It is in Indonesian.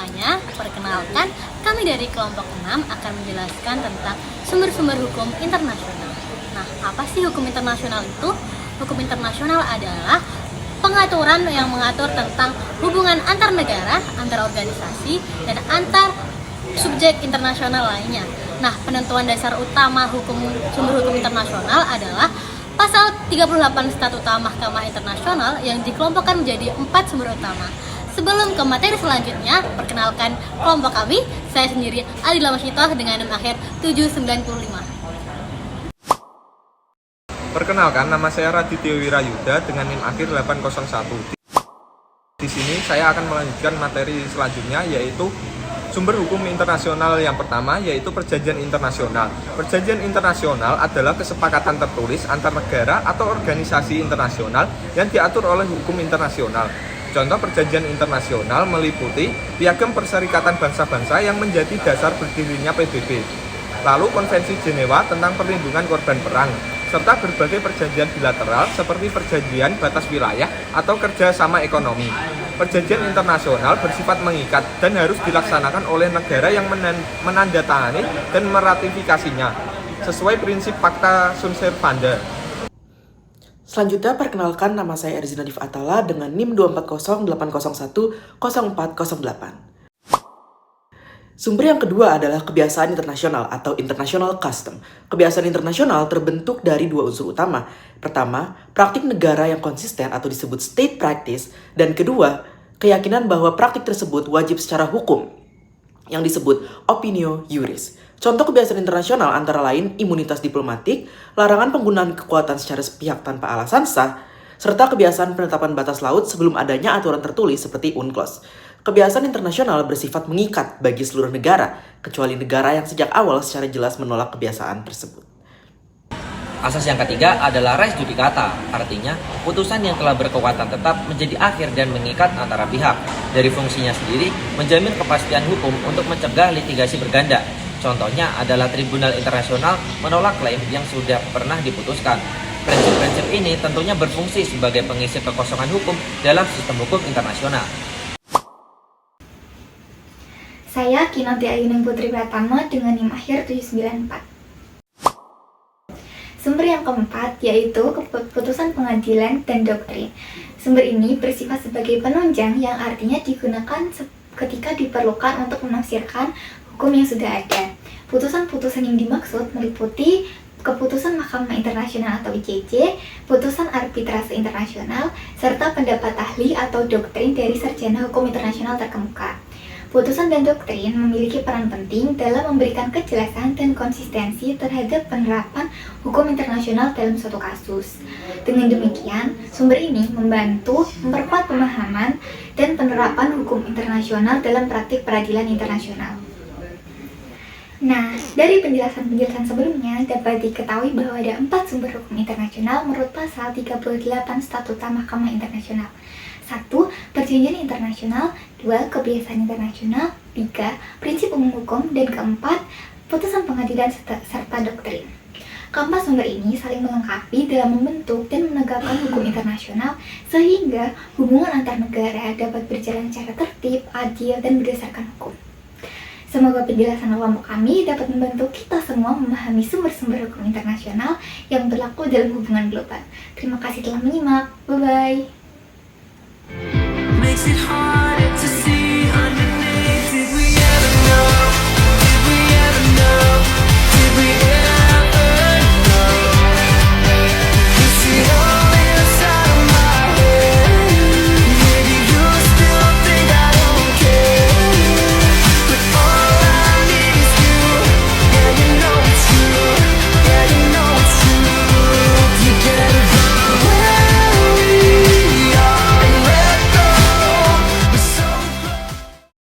semuanya, perkenalkan kami dari kelompok 6 akan menjelaskan tentang sumber-sumber hukum internasional. Nah, apa sih hukum internasional itu? Hukum internasional adalah pengaturan yang mengatur tentang hubungan antar negara, antar organisasi, dan antar subjek internasional lainnya. Nah, penentuan dasar utama sumber hukum internasional adalah Pasal 38 Statuta Mahkamah Internasional yang dikelompokkan menjadi 4 sumber utama. Sebelum ke materi selanjutnya, perkenalkan kelompok kami. Saya sendiri Adila Masyitoh dengan NIM akhir 795. Perkenalkan, nama saya Raditya Wirayuda dengan NIM akhir 801. Di sini saya akan melanjutkan materi selanjutnya, yaitu sumber hukum internasional yang pertama, yaitu perjanjian internasional. Perjanjian internasional adalah kesepakatan tertulis antar negara atau organisasi internasional yang diatur oleh hukum internasional. Contoh perjanjian internasional meliputi Piagam Perserikatan Bangsa-Bangsa yang menjadi dasar berdirinya PBB. Lalu Konvensi Jenewa tentang perlindungan korban perang, serta berbagai perjanjian bilateral seperti perjanjian batas wilayah atau kerjasama ekonomi. Perjanjian internasional bersifat mengikat dan harus dilaksanakan oleh negara yang menandatangani dan meratifikasinya, sesuai prinsip Pacta Sunt Servanda. Selanjutnya, perkenalkan, nama saya Erzina Nadif Atala dengan NIM 24080010408. Sumber yang kedua adalah kebiasaan internasional atau international custom. Kebiasaan internasional terbentuk dari dua unsur utama. Pertama, praktik negara yang konsisten atau disebut state practice. Dan kedua, keyakinan bahwa praktik tersebut wajib secara hukum yang disebut opinio juris. Contoh kebiasaan internasional antara lain imunitas diplomatik, larangan penggunaan kekuatan secara sepihak tanpa alasan sah, serta kebiasaan penetapan batas laut sebelum adanya aturan tertulis seperti UNCLOS. Kebiasaan internasional bersifat mengikat bagi seluruh negara, kecuali negara yang sejak awal secara jelas menolak kebiasaan tersebut. Asas yang ketiga adalah res judicata, artinya putusan yang telah berkekuatan tetap menjadi akhir dan mengikat antara pihak. Dari fungsinya sendiri, menjamin kepastian hukum untuk mencegah litigasi berganda. Contohnya adalah Tribunal Internasional menolak klaim yang sudah pernah diputuskan. Prinsip-prinsip ini tentunya berfungsi sebagai pengisi kekosongan hukum dalam sistem hukum internasional. Saya Kinanti Ayuning Putri Pratama dengan NIM akhir 794. Sumber yang keempat yaitu keputusan pengadilan dan doktrin. Sumber ini bersifat sebagai penunjang yang artinya digunakan ketika diperlukan untuk menafsirkan hukum yang sudah ada. Putusan-putusan yang dimaksud meliputi keputusan Mahkamah Internasional atau ICC, putusan arbitrase internasional, serta pendapat ahli atau doktrin dari sarjana hukum internasional terkemuka. Putusan dan doktrin memiliki peran penting dalam memberikan kejelasan dan konsistensi terhadap penerapan hukum internasional dalam suatu kasus. Dengan demikian, sumber ini membantu memperkuat pemahaman dan penerapan hukum internasional dalam praktik peradilan internasional. Nah, dari penjelasan-penjelasan sebelumnya dapat diketahui bahwa ada 4 sumber hukum internasional menurut pasal 38 Statuta Mahkamah Internasional. 1. Perjanjian internasional. 2. Kebiasaan internasional. 3. Prinsip umum hukum. Dan keempat, putusan pengadilan serta doktrin. Keempat sumber ini saling melengkapi dalam membentuk dan menegakkan hukum internasional sehingga hubungan antar negara dapat berjalan secara tertib, adil, dan berdasarkan hukum. Semoga penjelasan kelompok kami dapat membantu kita semua memahami sumber-sumber hukum internasional yang berlaku dalam hubungan global. Terima kasih telah menyimak. Bye-bye. Makes it hard